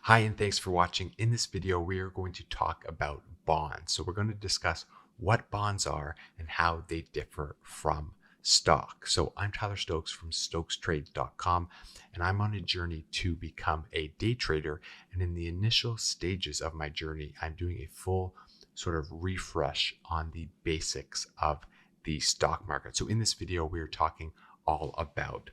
Hi, and thanks for watching. In this video, we are going to talk about bonds. So we're going to discuss what bonds are and how they differ from stock. So I'm Tyler Stokes from StokesTrades.com, and I'm on a journey to become a day trader. And in the initial stages of my journey, I'm doing a full sort of refresh on the basics of the stock market. So in this video, we're talking all about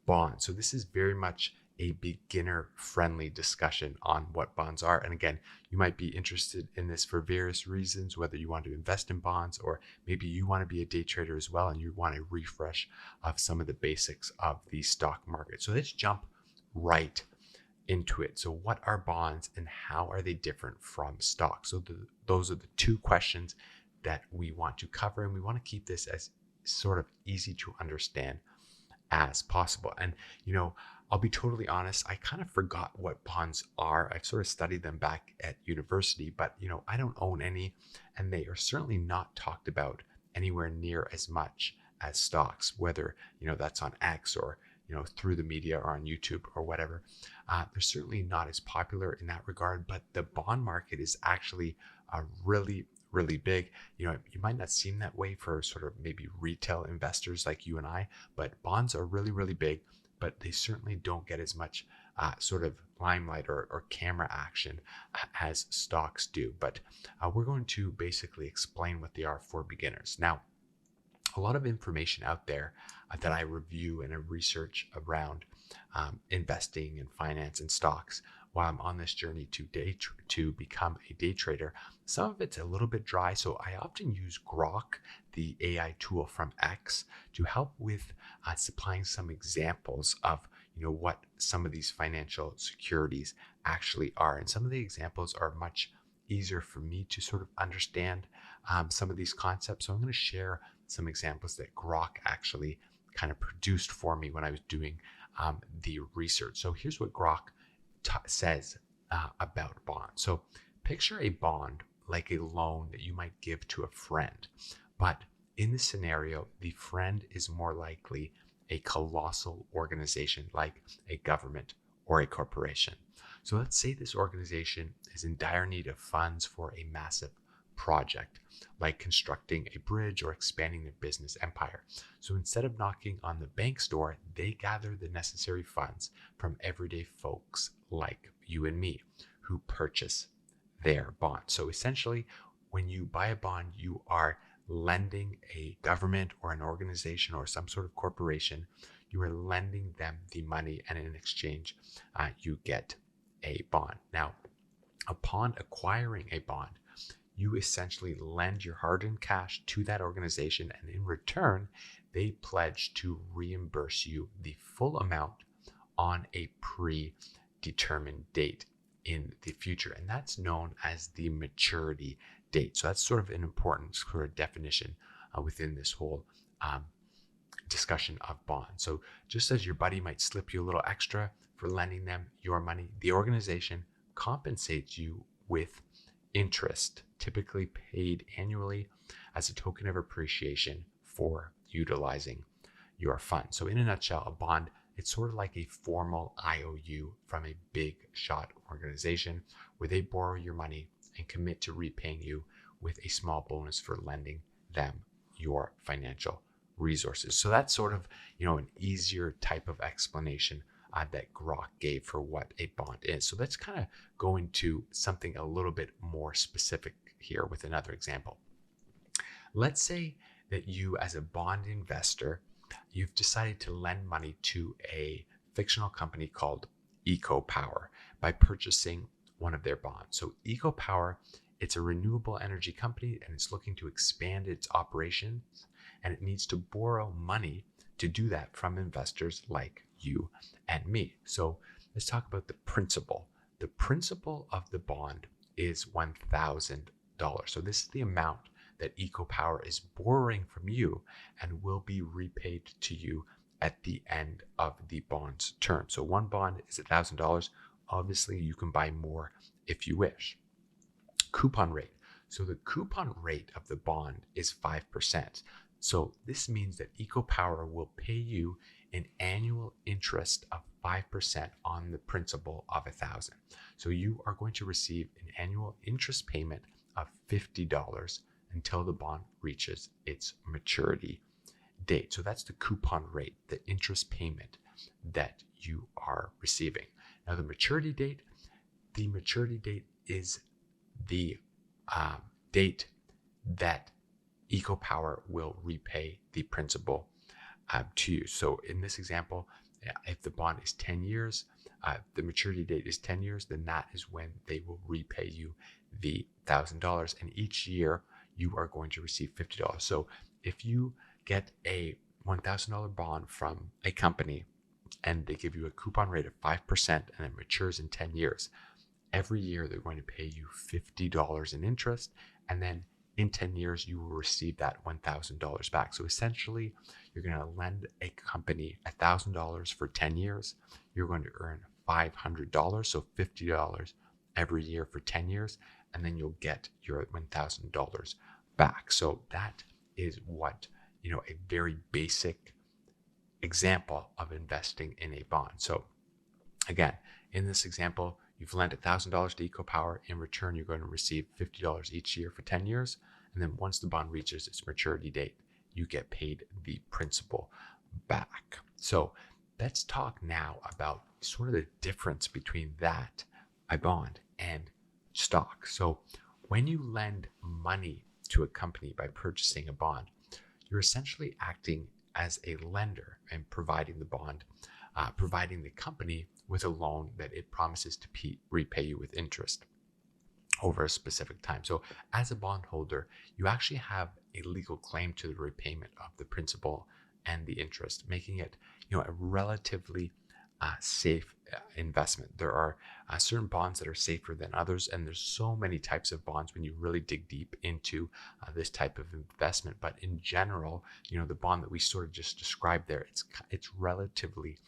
bonds. So this is very much a beginner friendly discussion on what bonds are. And again, you might be interested in this for various reasons, whether you want to invest in bonds or maybe you want to be a day trader as well and you want a refresh of some of the basics of the stock market. So let's jump right into it. So what are bonds and how are they different from stocks? So those are the two questions that we want to cover, and we want to keep this as sort of easy to understand as possible. And, I'll be totally honest, I kind of forgot what bonds are. I've sort of studied them back at university, but, I don't own any, and they are certainly not talked about anywhere near as much as stocks, whether, that's on X or, through the media or on YouTube or whatever. They're certainly not as popular in that regard, but the bond market is actually really big. You might not seem that way for sort of maybe retail investors like you and I, but bonds are really big, but they certainly don't get as much sort of limelight or camera action as stocks do. But we're going to basically explain what they are for beginners. Now, a lot of information out there that I review and I research around investing and finance and stocks while I'm on this journey to become a day trader. Some of it's a little bit dry, so I often use Grok, the AI tool from X, to help with supplying some examples of what some of these financial securities actually are. And some of the examples are much easier for me to sort of understand some of these concepts. So I'm going to share some examples that Grok actually kind of produced for me when I was doing the research. So here's what Grok says about bonds. So picture a bond like a loan that you might give to a friend. But in this scenario, the friend is more likely a colossal organization like a government or a corporation. So let's say this organization is in dire need of funds for a massive project, like constructing a bridge or expanding their business empire. So instead of knocking on the bank's door, they gather the necessary funds from everyday folks like you and me who purchase their bond. So essentially, when you buy a bond, you are lending a government or an organization or some sort of corporation, you are lending them the money, and in exchange, you get a bond. Now, upon acquiring a bond, you essentially lend your hard-earned cash to that organization, and in return, they pledge to reimburse you the full amount on a predetermined date in the future. And that's known as the maturity date. So that's sort of an important sort of definition within this whole discussion of bonds. So just as your buddy might slip you a little extra for lending them your money, the organization compensates you with interest, typically paid annually as a token of appreciation for utilizing your fund. So in a nutshell, a bond, it's sort of like a formal IOU from a big shot organization where they borrow your money and commit to repaying you with a small bonus for lending them your financial resources. So that's sort of, an easier type of explanation that Grok gave for what a bond is. So let's kind of go into something a little bit more specific here with another example. Let's say that you, as a bond investor, you've decided to lend money to a fictional company called EcoPower by purchasing one of their bonds. So EcoPower, it's a renewable energy company and it's looking to expand its operations, and it needs to borrow money to do that from investors like you and me. So let's talk about the principal. The principal of the bond is $1,000. So this is the amount that EcoPower is borrowing from you and will be repaid to you at the end of the bond's term. So one bond is $1,000. Obviously, you can buy more if you wish. Coupon rate. So the coupon rate of the bond is 5%. So this means that EcoPower will pay you an annual interest of 5% on the principal of $1,000. So you are going to receive an annual interest payment of $50 until the bond reaches its maturity date. So that's the coupon rate, the interest payment that you are receiving. Now the maturity date is the date that EcoPower will repay the principal to you. So in this example, if the bond is 10 years, the maturity date is 10 years, then that is when they will repay you the $1,000. And each year you are going to receive $50. So if you get a $1,000 bond from a company and they give you a coupon rate of 5% and it matures in 10 years, every year they're going to pay you $50 in interest, and then in 10 years you will receive that $1,000 back. So essentially you're going to lend a company $1,000 for 10 years. You're going to earn $500, so $50 every year for 10 years, and then you'll get your $1,000 back. So that is what, a very basic example of investing in a bond. So again, in this example, you've lent $1,000 to EcoPower. In return, you're going to receive $50 each year for 10 years. And then once the bond reaches its maturity date, you get paid the principal back. So let's talk now about sort of the difference between that, a bond, and stock. So when you lend money to a company by purchasing a bond, you're essentially acting as a lender and providing the bond, providing the company with a loan that it promises to repay you with interest over a specific time. So as a bondholder, you actually have a legal claim to the repayment of the principal and the interest, making it, a relatively safe investment. There are certain bonds that are safer than others, and there's so many types of bonds when you really dig deep into this type of investment. But in general, the bond that we sort of just described there, it's relatively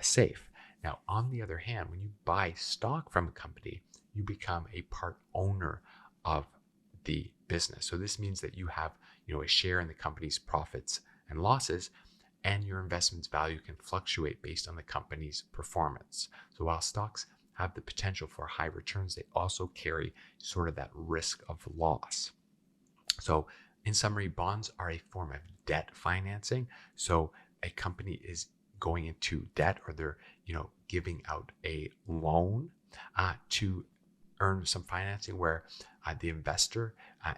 safe. Now, on the other hand, when you buy stock from a company, you become a part owner of the business. So this means that you have, a share in the company's profits and losses, and your investment's value can fluctuate based on the company's performance. So while stocks have the potential for high returns, they also carry sort of that risk of loss. So in summary, bonds are a form of debt financing. So a company is going into debt, or they're, giving out a loan to earn some financing, where the investor,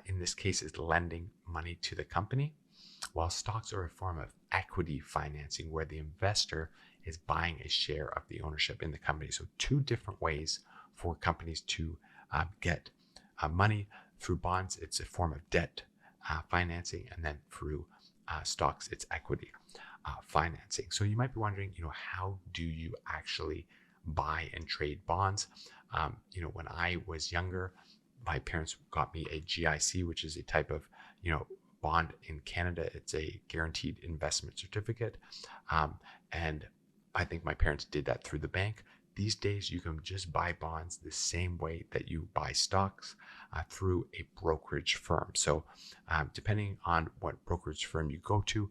in this case, is lending money to the company, while stocks are a form of equity financing, where the investor is buying a share of the ownership in the company. So two different ways for companies to get money. Through bonds, it's a form of debt financing, and then through stocks, it's equity financing. So you might be wondering, how do you actually buy and trade bonds? When I was younger, my parents got me a GIC, which is a type of, bond in Canada. It's a guaranteed investment certificate. And I think my parents did that through the bank. These days, you can just buy bonds the same way that you buy stocks through a brokerage firm. So depending on what brokerage firm you go to,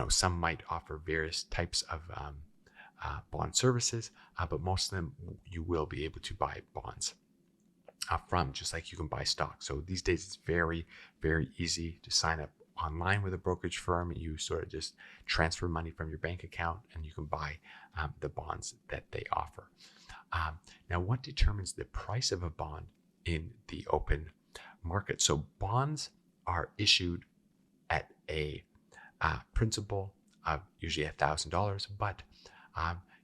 some might offer various types of bond services, but most of them you will be able to buy bonds from, just like you can buy stocks. So these days it's very, very easy to sign up online with a brokerage firm. You sort of just transfer money from your bank account and you can buy the bonds that they offer. Now, what determines the price of a bond in the open market? So bonds are issued at a principal of usually $1,000, but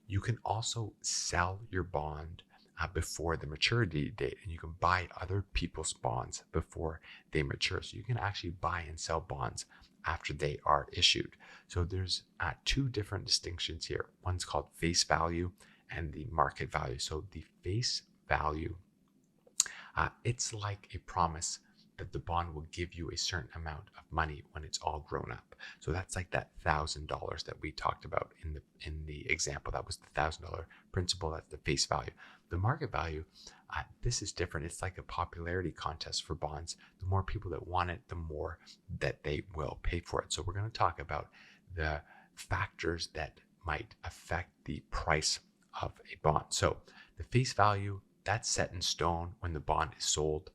you can also sell your bond before the maturity date, and you can buy other people's bonds before they mature. So you can actually buy and sell bonds after they are issued. So there's two different distinctions here. One's called face value and the market value. So the face value, it's like a promise that the bond will give you a certain amount of money when it's all grown up. So that's like that $1,000 that we talked about in the example. That was the $1,000 principal. That's the face value. The market value, this is different. It's like a popularity contest for bonds. The more people that want it, the more that they will pay for it. So we're going to talk about the factors that might affect the price of a bond. So the face value, that's set in stone when the bond is sold,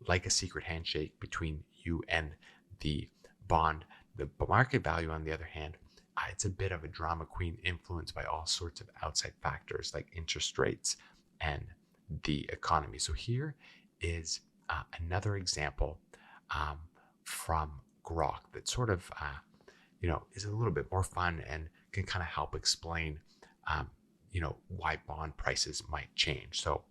like a secret handshake between you and the bond. The market value, on the other hand, it's a bit of a drama queen influenced by all sorts of outside factors like interest rates and the economy. So here is another example from Grok that sort of is a little bit more fun and can kind of help explain why bond prices might change. So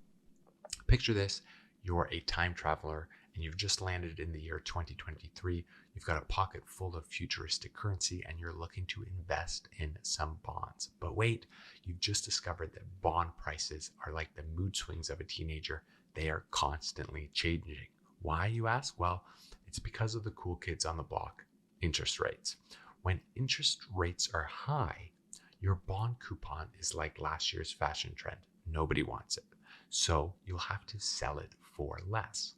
picture this: you're a time traveler and you've just landed in the year 2023. You've got a pocket full of futuristic currency and you're looking to invest in some bonds. But wait, you've just discovered that bond prices are like the mood swings of a teenager. They are constantly changing. Why, you ask? Well, it's because of the cool kids on the block, interest rates. When interest rates are high, your bond coupon is like last year's fashion trend. Nobody wants it. So you'll have to sell it for less.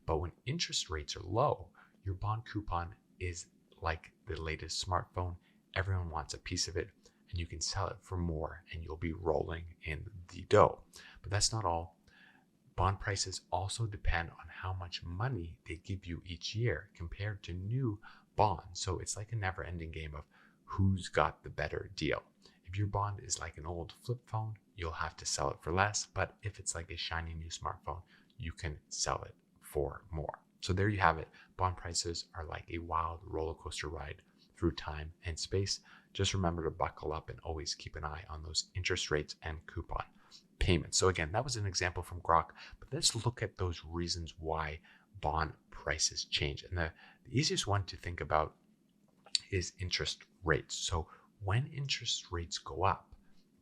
But when interest rates are low, your bond coupon is like the latest smartphone. Everyone wants a piece of it, and you can sell it for more, and you'll be rolling in the dough. But that's not all. Bond prices also depend on how much money they give you each year compared to new bonds. So it's like a never-ending game of who's got the better deal. If your bond is like an old flip phone, you'll have to sell it for less. But if it's like a shiny new smartphone, you can sell it for more. So there you have it. Bond prices are like a wild roller coaster ride through time and space. Just remember to buckle up and always keep an eye on those interest rates and coupon payments. So again, that was an example from Grok, but let's look at those reasons why bond prices change. And the easiest one to think about is interest rates. So when interest rates go up,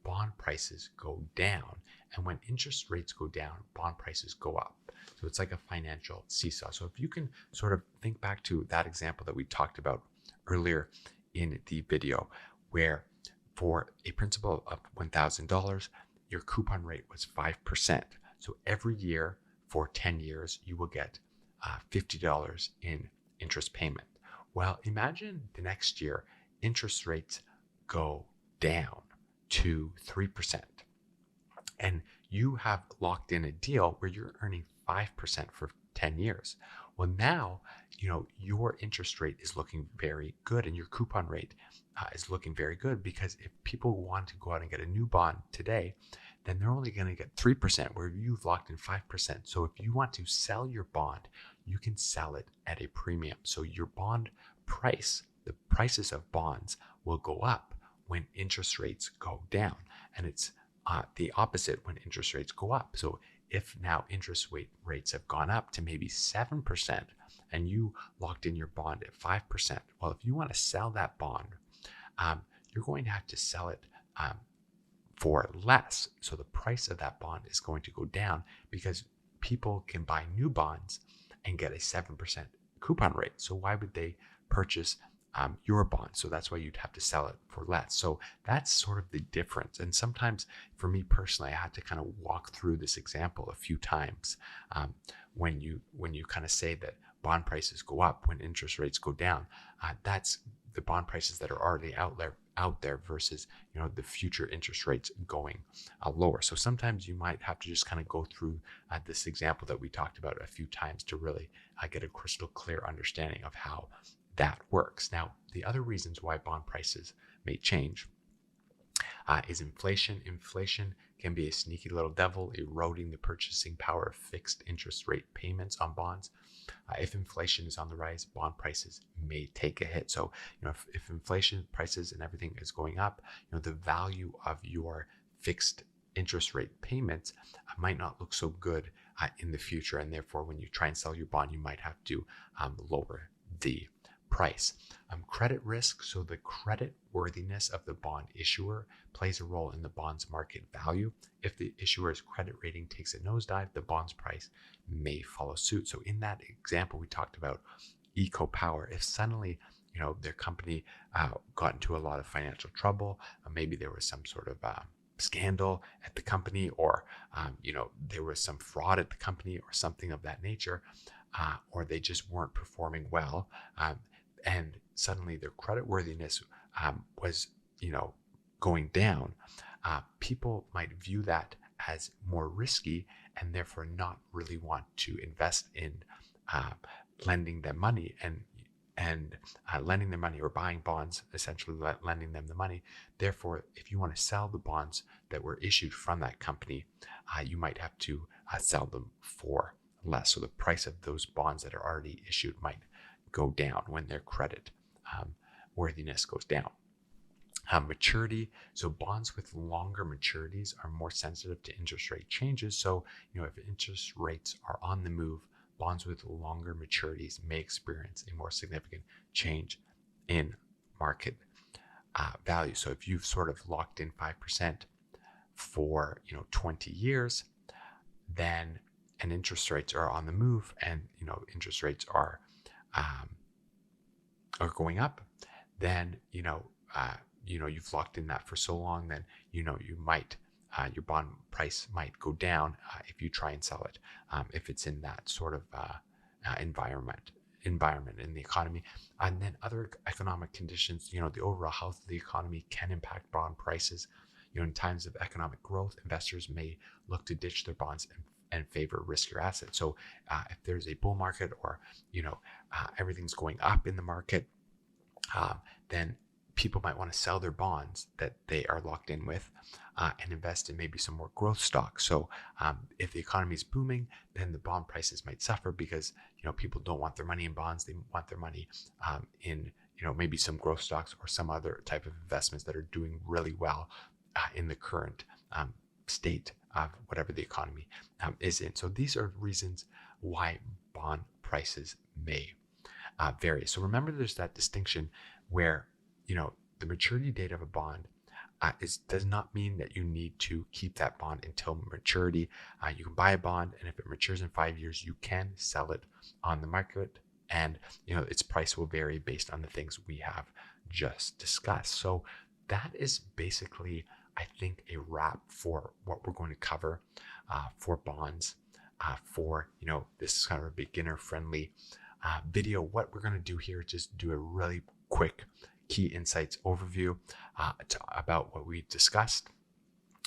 bond prices go down. And when interest rates go down, bond prices go up. So it's like a financial seesaw. So if you can sort of think back to that example that we talked about earlier in the video, where for a principal of $1,000, your coupon rate was 5%. So every year for 10 years, you will get $50 in interest payment. Well, imagine the next year, interest rates go down to 3%. And you have locked in a deal where you're earning 5% for 10 years. Well, now, your interest rate is looking very good and your coupon rate is looking very good, because if people want to go out and get a new bond today, then they're only going to get 3% where you've locked in 5%. So if you want to sell your bond, you can sell it at a premium. So your bond price, the prices of bonds will go up when interest rates go down. And it's the opposite when interest rates go up. So if now interest rates have gone up to maybe 7% and you locked in your bond at 5%, well, if you want to sell that bond, you're going to have to sell it for less. So the price of that bond is going to go down because people can buy new bonds and get a 7% coupon rate. So why would they purchase your bond? So that's why you'd have to sell it for less. So that's sort of the difference. And sometimes for me personally, I had to kind of walk through this example a few times when you kind of say that bond prices go up when interest rates go down. That's the bond prices that are already out there versus the future interest rates going lower. So sometimes you might have to just kind of go through this example that we talked about a few times to really get a crystal clear understanding of how that works. Now, the other reasons why bond prices may change is inflation. Inflation can be a sneaky little devil, eroding the purchasing power of fixed interest rate payments on bonds. If inflation is on the rise, bond prices may take a hit. So, if inflation prices and everything is going up, the value of your fixed interest rate payments might not look so good in the future. And therefore, when you try and sell your bond, you might have to lower the price. Credit risk. So the credit worthiness of the bond issuer plays a role in the bond's market value. If the issuer's credit rating takes a nosedive, the bond's price may follow suit. So in that example we talked about, EcoPower, if suddenly their company got into a lot of financial trouble, maybe there was some sort of scandal at the company, or there was some fraud at the company or something of that nature, or they just weren't performing well, and suddenly their credit worthiness was, going down, people might view that as more risky and therefore not really want to invest in uh, lending them money and lending them money or buying bonds, essentially lending them the money. Therefore, if you want to sell the bonds that were issued from that company, you might have to sell them for less. So the price of those bonds that are already issued might go down when their credit worthiness goes down. Maturity. So bonds with longer maturities are more sensitive to interest rate changes. So, if interest rates are on the move, bonds with longer maturities may experience a more significant change in market value. So if you've sort of locked in 5% for 20 years, then and interest rates are on the move, and interest rates are going up, then you've locked in that for so long, then you might your bond price might go down if you try and sell it, if it's in that sort of environment in the economy. And then other economic conditions, the overall health of the economy can impact bond prices. In times of economic growth, investors may look to ditch their bonds and favor riskier assets. So if there's a bull market, or everything's going up in the market, then people might want to sell their bonds that they are locked in with and invest in maybe some more growth stocks. So if the economy is booming, then the bond prices might suffer because people don't want their money in bonds. They want their money in maybe some growth stocks or some other type of investments that are doing really well in the current state of whatever the economy is in. So these are reasons why bond prices may vary. So remember, there's that distinction where the maturity date of a bond does not mean that you need to keep that bond until maturity. You can buy a bond, and if it matures in 5 years, you can sell it on the market, and its price will vary based on the things we have just discussed. So that is basically, I think, a wrap for what we're going to cover for bonds. For this kind of a beginner-friendly video. What we're going to do here is just do a really quick key insights overview about what we discussed.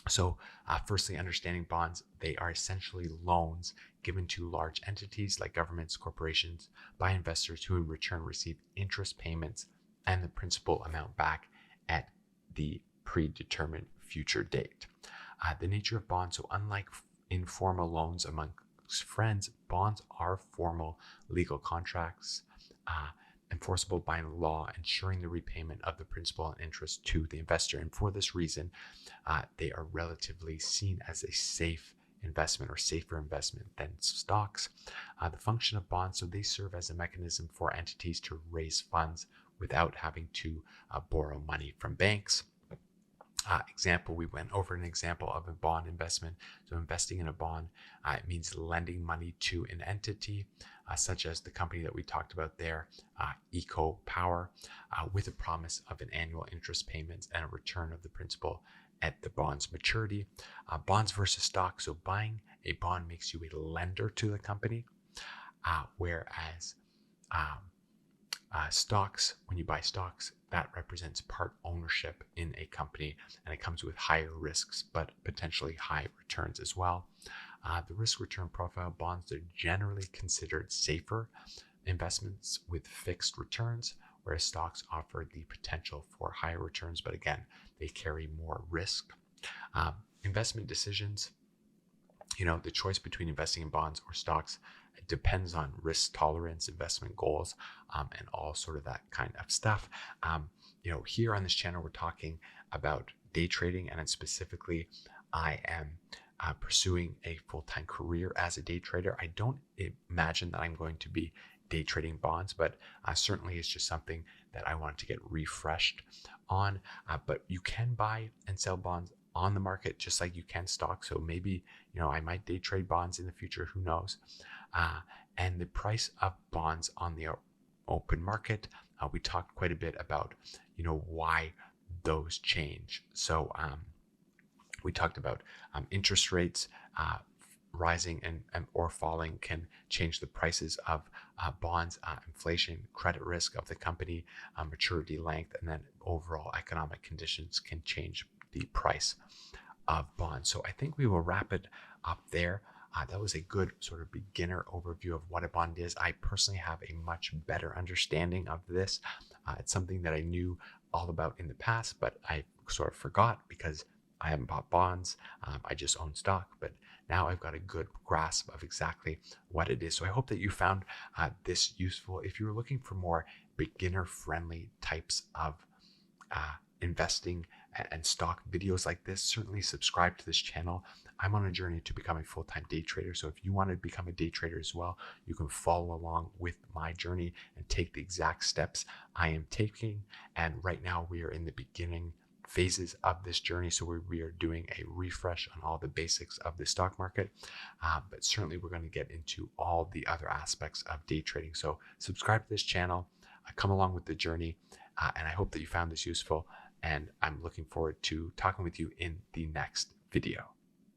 So firstly, understanding bonds, they are essentially loans given to large entities like governments, corporations, by investors who in return receive interest payments and the principal amount back at the predetermined future date. The nature of bonds, so unlike informal loans among friends, bonds are formal legal contracts enforceable by law, ensuring the repayment of the principal and interest to the investor. And for this reason, they are relatively seen as a safe investment or safer investment than stocks. The function of bonds, so they serve as a mechanism for entities to raise funds without having to borrow money from banks. We went over an example of a bond investment. So investing in a bond, it means lending money to an entity, such as the company that we talked about there, Eco Power, with a promise of an annual interest payments and a return of the principal at the bond's maturity. Bonds versus stocks. So buying a bond makes you a lender to the company, whereas stocks, when you buy stocks, that represents part ownership in a company, and it comes with higher risks, but potentially high returns as well. The risk return profile, bonds are generally considered safer investments with fixed returns, whereas stocks offer the potential for higher returns, but again, they carry more risk. Investment decisions, the choice between investing in bonds or stocks, it depends on risk tolerance, investment goals, and all sort of that kind of stuff. Here on this channel, we're talking about day trading, and then specifically, I am pursuing a full-time career as a day trader. I don't imagine that I'm going to be day trading bonds, but certainly it's just something that I want to get refreshed on. But you can buy and sell bonds on the market just like you can stocks. So maybe, I might day trade bonds in the future, who knows? And the price of bonds on the open market, we talked quite a bit about, why those change. So we talked about interest rates rising and or falling can change the prices of bonds, inflation, credit risk of the company, maturity length, and then overall economic conditions can change the price of bonds. So I think we will wrap it up there. That was a good sort of beginner overview of what a bond is. I personally have a much better understanding of this. It's something that I knew all about in the past, but I sort of forgot because I haven't bought bonds. I just own stock, but now I've got a good grasp of exactly what it is. So I hope that you found this useful. If you're looking for more beginner-friendly types of investing and stock videos like this, certainly subscribe to this channel. I'm on a journey to become a full-time day trader. So if you want to become a day trader as well, you can follow along with my journey and take the exact steps I am taking. And right now we are in the beginning phases of this journey. So we are doing a refresh on all the basics of the stock market. But certainly we're going to get into all the other aspects of day trading. So subscribe to this channel, come along with the journey. And I hope that you found this useful. And I'm looking forward to talking with you in the next video.